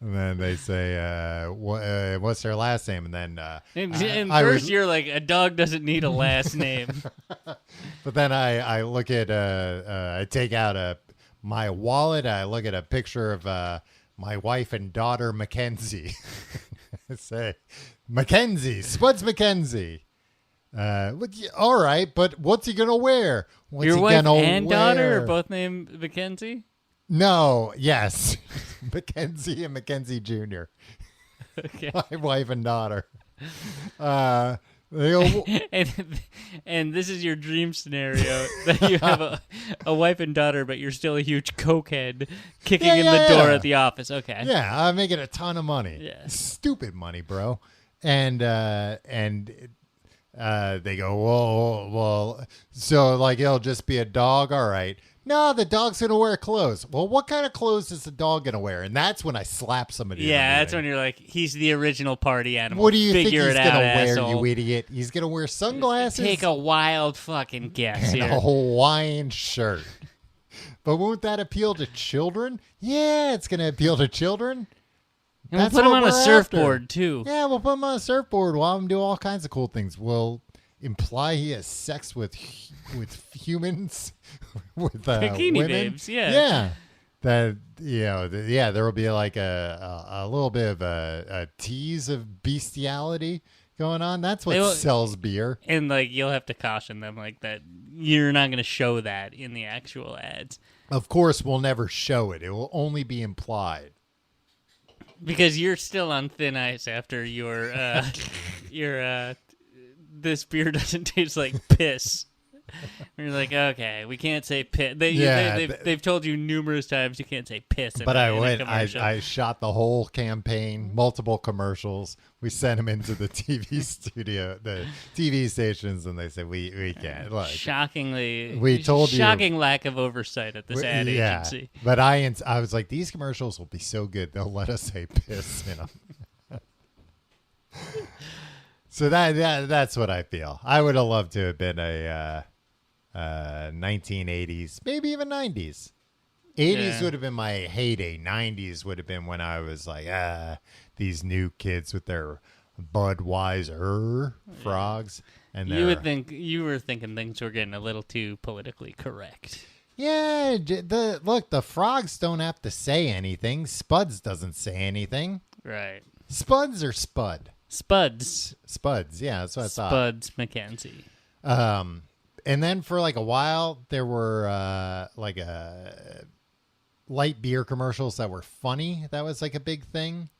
And then they say, what's their last name? And then you're like, a dog doesn't need a last name. But then I look at I take out my wallet. I look at a picture of my wife and daughter Mackenzie. I say, Mackenzie, Spuds Mackenzie. All right, but what's he gonna wear? What's Your he wife gonna and wear? Daughter are both named Mackenzie? No, yes. Mackenzie and Mackenzie Jr. Okay. My wife and daughter. And this is your dream scenario, that you have a wife and daughter, but you're still a huge cokehead kicking in the door at the office. Okay. Yeah, I'm making a ton of money. Yeah. Stupid money, bro. And they go, well, so it'll just be a dog. All right. No, the dog's going to wear clothes. Well, what kind of clothes is the dog going to wear? And that's when I slap somebody. Yeah, that's when you're like, he's the original party animal. What do you think he's going to wear, you idiot? He's going to wear sunglasses? Take a wild fucking guess and here. a Hawaiian shirt. But won't that appeal to children? Yeah, it's going to appeal to children. And we'll put him on a surfboard, too. Yeah, we'll put him on a surfboard. We'll have him do all kinds of cool things. We'll imply he has sex with humans, with bikini women. Babes, yeah. That there will be a little bit of a tease of bestiality going on. That's what sells beer. And you'll have to caution them that you're not going to show that in the actual ads. Of course, we'll never show it. It will only be implied. Because you're still on thin ice after your this beer doesn't taste like piss. You're like, okay, we can't say piss. They've told you numerous times you can't say piss. But I shot the whole campaign, multiple commercials. We sent them into the TV studio, the TV stations, and they said we can't. Look, shockingly, we told shocking lack of oversight at this ad agency. But I was like, these commercials will be so good they'll let us say piss in them. So that's what I feel. I would have loved to have been a 1980s, maybe even 90s. 80s would have been my heyday. 90s would have been when I was like, these new kids with their Budweiser frogs. And you would think you were thinking things were getting a little too politically correct. Yeah, the frogs don't have to say anything. Spuds doesn't say anything. Right. Spuds or Spud? Spuds. Spuds, yeah, that's what I thought. Spuds Mackenzie. And then for a while, there were light beer commercials that were funny. That was a big thing.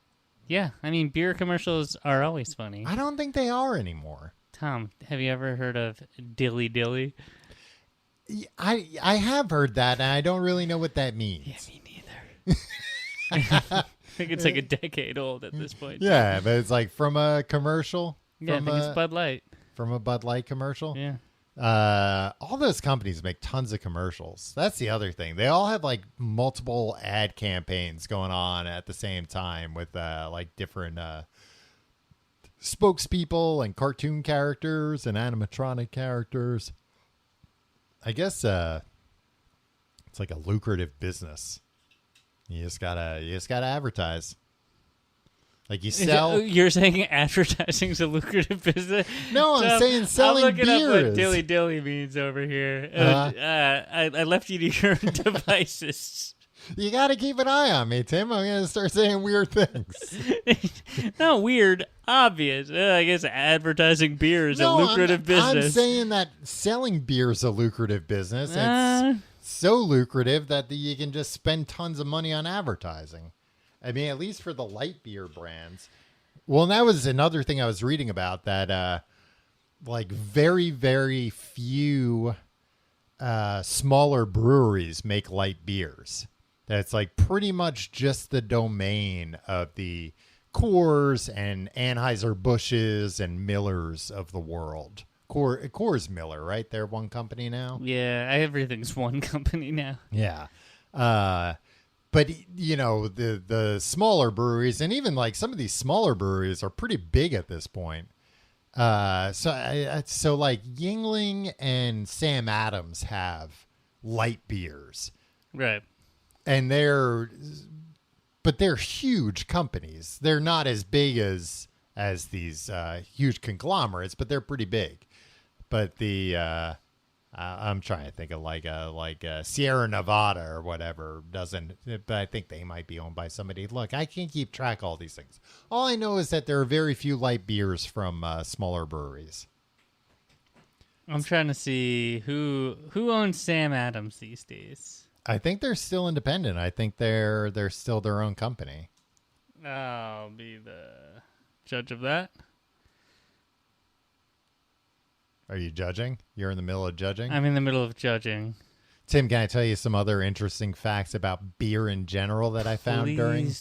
Yeah, I mean, beer commercials are always funny. I don't think they are anymore. Tom, have you ever heard of Dilly Dilly? I have heard that, and I don't really know what that means. Yeah, me neither. I think it's a decade old at this point. Yeah, but it's from a commercial. Yeah, I think it's Bud Light. From a Bud Light commercial? Yeah. All those companies make tons of commercials. That's the other thing. They all have multiple ad campaigns going on at the same time with different spokespeople and cartoon characters and animatronic characters. I guess it's like a lucrative business. You just gotta advertise. Like you sell. You're saying advertising's a lucrative business? No, I'm saying selling I'm looking beer up what is. dilly dilly means over here. I left you to your devices. You got to keep an eye on me, Tim. I'm going to start saying weird things. Not weird, obvious. I guess advertising beer is a lucrative business. I'm saying that selling beer is a lucrative business. It's so lucrative that you can just spend tons of money on advertising. I mean, at least for the light beer brands. Well, and that was another thing I was reading about, that like very, very few smaller breweries make light beers. That's like pretty much just the domain of the Coors and Anheuser-Busch's and Millers of the world. Coors Miller, right? They're one company now. Yeah, everything's one company now. Yeah. But, you know, the smaller breweries, and even like some of these smaller breweries are pretty big at this point. So like Yingling and Sam Adams have light beers. Right. And they're huge companies. They're not as big as these huge conglomerates, but they're pretty big. But I'm trying to think of like a Sierra Nevada or whatever doesn't, but I think they might be owned by somebody. Look, I can't keep track of all these things. All I know is that there are very few light beers from smaller breweries. I'm trying to see who owns Sam Adams these days. I think they're still independent. I think they're still their own company. I'll be the judge of that. Are you judging? You're in the middle of judging? I'm in the middle of judging. Tim, can I tell you some other interesting facts about beer in general that I found during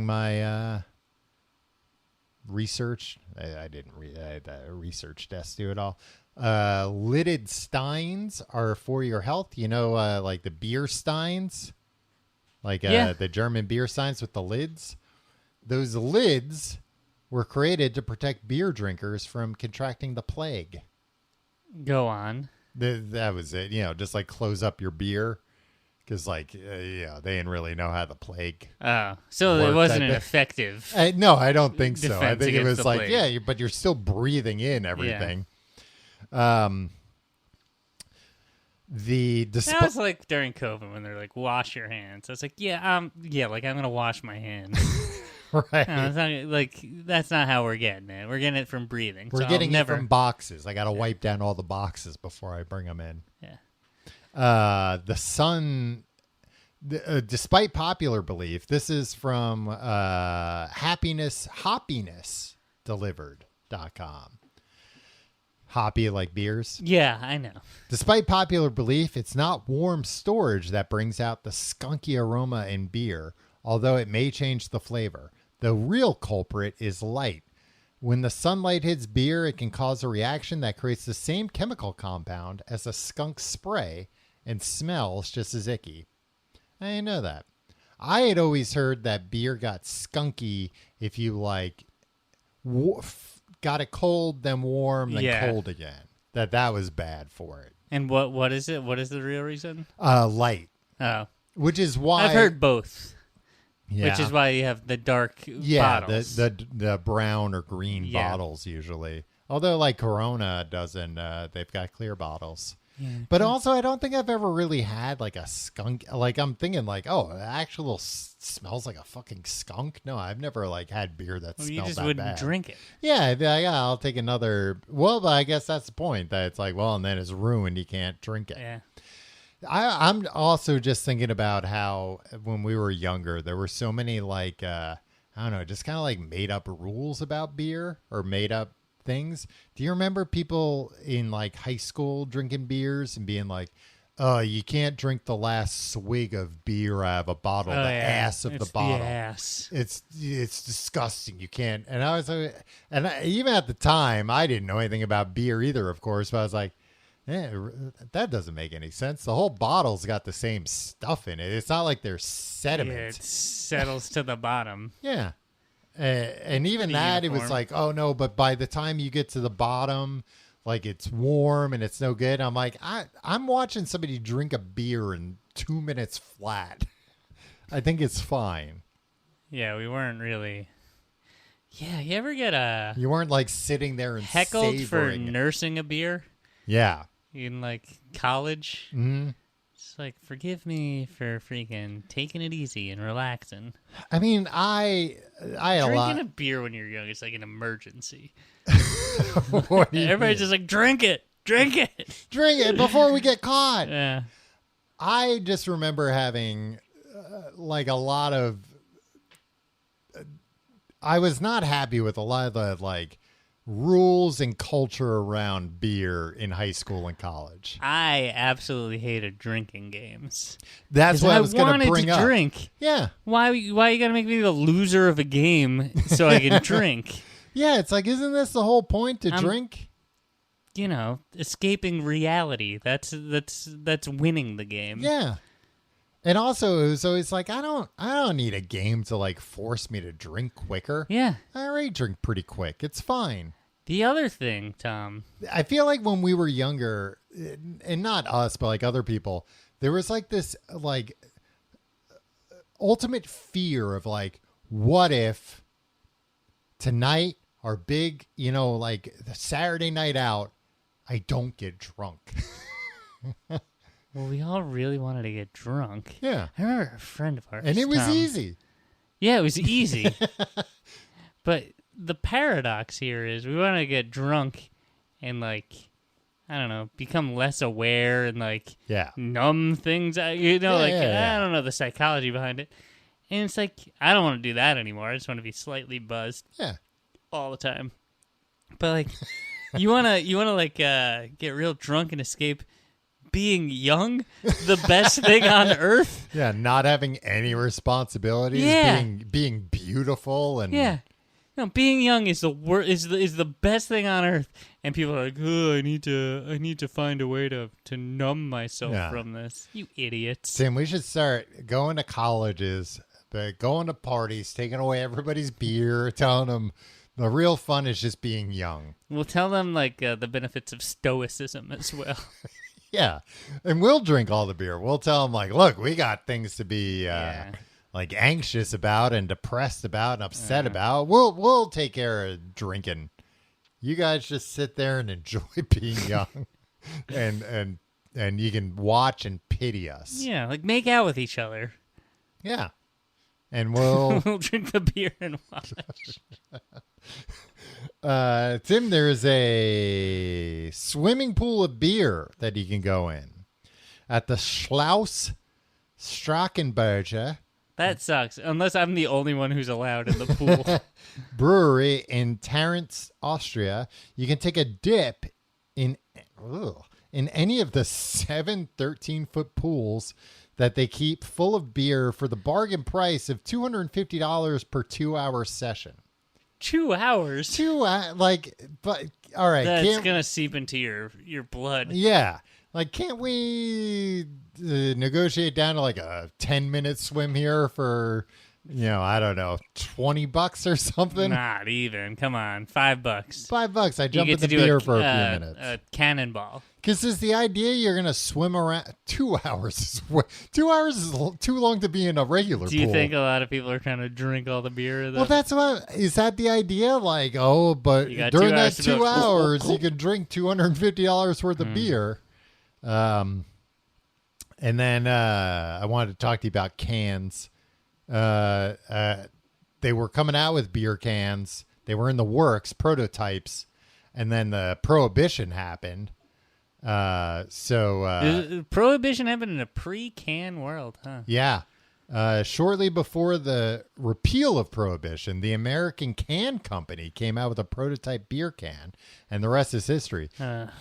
my research? I didn't read a research desk do it all. Lidded steins are for your health. You know, like the beer steins, like the German beer steins with the lids. Those lids were created to protect beer drinkers from contracting the plague. Go on. That was it. You know, just like close up your beer. Because, like, they didn't really know how the plague so worked. It wasn't an effective no, I don't think so. I think it was like, plague. but you're still breathing in everything. Yeah. That was like during COVID when they're like, wash your hands. I was like, I'm going to wash my hands. Right. No, it's not, like, that's not how we're getting it. We're getting it from breathing. We're getting it from boxes. I got to wipe down all the boxes before I bring them in. Yeah. The sun, despite popular belief, this is from happinessdelivered.com. Hoppy like beers? Yeah, I know. Despite popular belief, it's not warm storage that brings out the skunky aroma in beer, although it may change the flavor. The real culprit is light. When the sunlight hits beer, it can cause a reaction that creates the same chemical compound as a skunk spray and smells just as icky. I didn't know that. I had always heard that beer got skunky if you like got it cold, then warm, then cold again. That was bad for it. And what is it? What is the real reason? Light. Oh. Which is why I've heard both. Yeah. Which is why you have the dark bottles. the brown or green bottles usually. Although like Corona doesn't, they've got clear bottles. Yeah. But also, I don't think I've ever really had like a skunk. Like I'm thinking like, oh, it actually smells like a fucking skunk. No, I've never like had beer that smells that bad. You just wouldn't drink it. Yeah, I'll take another. Well, but I guess that's the point. That it's like, well, and then it's ruined. You can't drink it. Yeah. I'm also just thinking about how when we were younger, there were so many like, I don't know, just kind of like made up rules about beer or made up things. Do you remember people in like high school drinking beers and being like, oh, you can't drink the last swig of beer out of a bottle, ass of the bottle. The ass. It's disgusting. You can't. And I was, even at the time, I didn't know anything about beer either, of course, but I was like, that doesn't make any sense. The whole bottle's got the same stuff in it. It's not like there's sediment. Yeah, it settles to the bottom. Yeah. And even The that, it was uniform. like, oh no, but by the time you get to the bottom, like it's warm and it's no good. I'm like, I'm watching somebody drink a beer in 2 minutes flat. I think it's fine. Yeah, we weren't really. Yeah, you ever get You weren't like sitting there and heckled savoring. for nursing a beer Yeah. in like college? Hmm. It's like, forgive me for freaking taking it easy and relaxing. I mean, I had a lot. Drinking a beer when you're young is like an emergency. What do you Everybody's mean? just like, drink it. Drink it. Drink it before we get caught. Yeah. I just remember having like a lot of. I was not happy with a lot of the like rules and culture around beer in high school and college. I absolutely hated drinking games. That's 'Cause what I was going wanted to bring to up. drink. Yeah, Why you gotta make me the loser of a game so I can drink? yeah. It's like, isn't this the whole point to drink? You know, escaping reality. That's winning the game. Yeah. And also, it was always like, I don't need a game to like force me to drink quicker. Yeah. I already drink pretty quick. It's fine. The other thing, Tom. I feel like when we were younger, and not us, but like other people, there was like this like ultimate fear of like, what if tonight, our big, like the Saturday night out, I don't get drunk. Well, we all really wanted to get drunk. Yeah. I remember a friend of ours. And it was Tom. easy. Yeah, it was easy. But the paradox here is we want to get drunk and, like, I don't know, become less aware and, like, Yeah. numb things. I don't know the psychology behind it. And it's like, I don't want to do that anymore. I just want to be slightly buzzed Yeah. all the time. But, like, you want to like, get real drunk and escape being young, the best thing on earth. Yeah, not having any responsibilities, Yeah. being beautiful and Yeah. No, being young is the best thing on earth, and people are like, "Oh, I need to find a way to numb myself Yeah. from this." You idiots! Tim, we should start going to colleges, going to parties, taking away everybody's beer, telling them the real fun is just being young. We'll tell them like the benefits of stoicism as well. Yeah, and we'll drink all the beer. We'll tell them like, look, we got things to be Yeah. like anxious about and depressed about and upset about. We'll take care of drinking. You guys just sit there and enjoy being young, and you can watch and pity us. Yeah, like make out with each other. Yeah, and we'll. We'll drink the beer and watch. Tim, there's a swimming pool of beer that you can go in at the Schloss Strackenberger That sucks. Unless I'm the only one who's allowed in the pool. Brewery in Tarrant, Austria. You can take a dip in any of the 7 13-foot pools that they keep full of beer for the bargain price of $250 per 2-hour session. 2 hours. But all right, That's gonna seep into your blood. yeah, like can't we negotiate down to like a 10-minute swim here for I don't know, $20 or something? Not even. Come on, $5. $5. I You jump get in the to do beer for a few minutes. a cannonball. Because is the idea you're gonna swim around 2 hours? 2 hours is too long to be in a regular Do you pool. think a lot of people are trying to drink all the beer? Well, that's what is that the idea? Like, but You got during 2 that hours to be 2 like, hours, you can drink $250 worth of beer. And then I wanted to talk to you about cans. They were coming out with beer cans. They were in the works, prototypes, and then the prohibition happened. Prohibition happened in a pre-can world, huh? Yeah. Shortly before the repeal of Prohibition, the American Can Company came out with a prototype beer can, and the rest is history.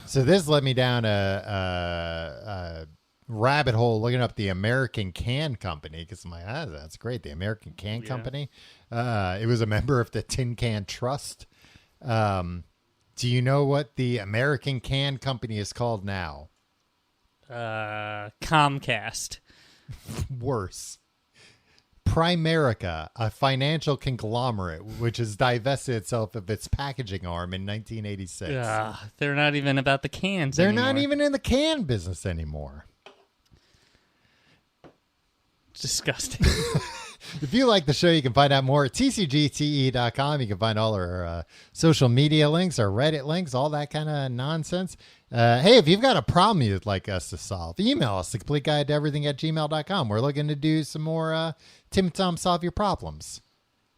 So this led me down a rabbit hole looking up the American Can Company because I'm like, that's great. The American Can Company. It was a member of the Tin Can Trust. Do you know what the American Can Company is called now? Comcast. Worse. Primerica, a financial conglomerate which has divested itself of its packaging arm in 1986. They're not even about the cans They're anymore. not even in the can business anymore. It's disgusting. If you like the show, you can find out more at tcgte.com. You can find all our social media links, our Reddit links, all that kind of nonsense. Hey, if you've got a problem you'd like us to solve, email us, thecompleteguidetoeverything@gmail.com. We're looking to do some more Tim and Tom Solve Your Problems.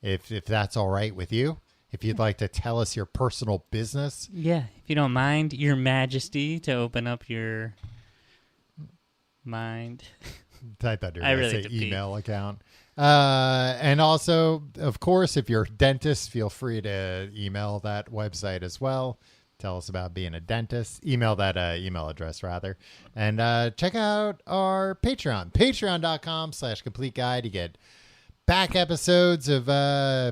If that's all right with you. If you'd like to tell us your personal business. Yeah, if you don't mind, Your Majesty, to open up your mind. I thought you were going to say pee. email account. And also, of course, if you're a dentist, feel free to email that website as well. Tell us about being a dentist. Email that email address, rather. And check out our Patreon. Patreon.com/complete guide. You get back episodes of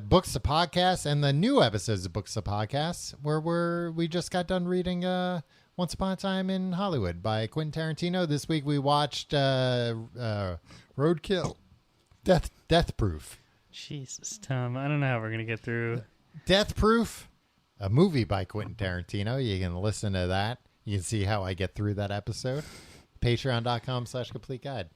Books to Podcasts and the new episodes of Books to Podcasts, where we just got done reading Once Upon a Time in Hollywood by Quentin Tarantino. This week we watched Roadkill. Death Proof. Jesus, Tom. I don't know how we're going to get through. Death Proof, a movie by Quentin Tarantino. You can listen to that. You can see how I get through that episode. Patreon.com/complete guide.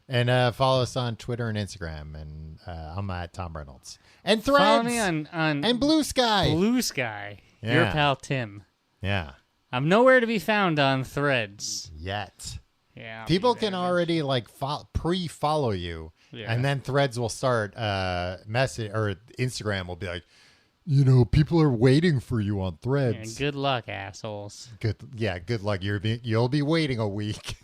And follow us on Twitter and Instagram. And I'm at Tom Reynolds. And Threads. Follow me on and Blue Sky. Blue Sky. Yeah. Your pal Tim. Yeah. I'm nowhere to be found on Threads. Yet. Yeah. People can already pre-follow you. Yeah. And then Threads will start message, or Instagram will be like, people are waiting for you on Threads. Yeah, good luck, assholes. Good luck. You'll be waiting a week.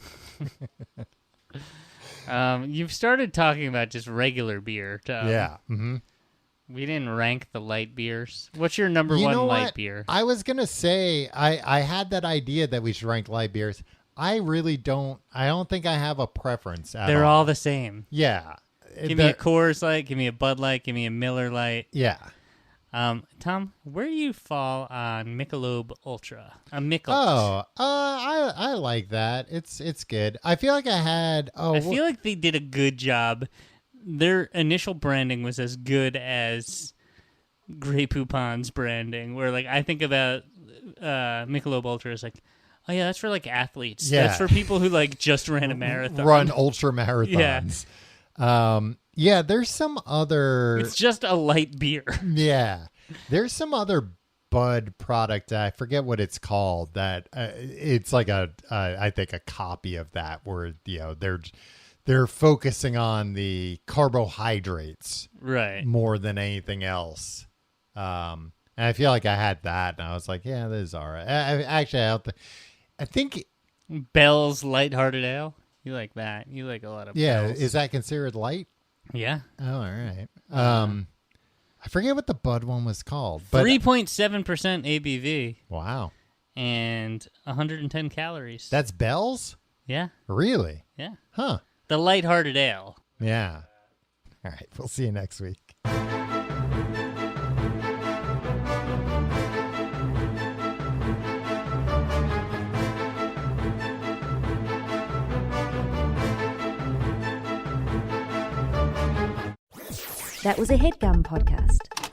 You've started talking about just regular beer. Tom. Yeah. Mm-hmm. We didn't rank the light beers. What's your number one light beer? I was gonna say I had that idea that we should rank light beers. I really don't. I don't think I have a preference at They're all. all the same. Yeah. Give me a Coors Light. Give me a Bud Light. Give me a Miller Light. Yeah. Tom, where do you fall on Michelob Ultra? A Michelob. Oh, I like that. It's good. I feel like I feel like they did a good job. Their initial branding was as good as Grey Poupon's branding, where I think about Michelob Ultra as oh yeah, that's for athletes. Yeah. That's for people who just ran a marathon. Run ultra marathons. Yeah, there's some other... It's just a light beer. Yeah. There's some other Bud product, I forget what it's called, that it's I think a copy of that, where, they're focusing on the carbohydrates. Right. More than anything else. And I feel like I had that, and I was like, yeah, this is all right. I think... Bell's Lighthearted Ale? You like that. You like a lot of Bell's. Is that considered light? Yeah. Oh, all right. I forget what the Bud one was called. But 3.7% ABV. Wow. And 110 calories. That's Bell's? Yeah. Really? Yeah. Huh. The Lighthearted Ale. Yeah. All right. We'll see you next week. That was a HeadGum podcast.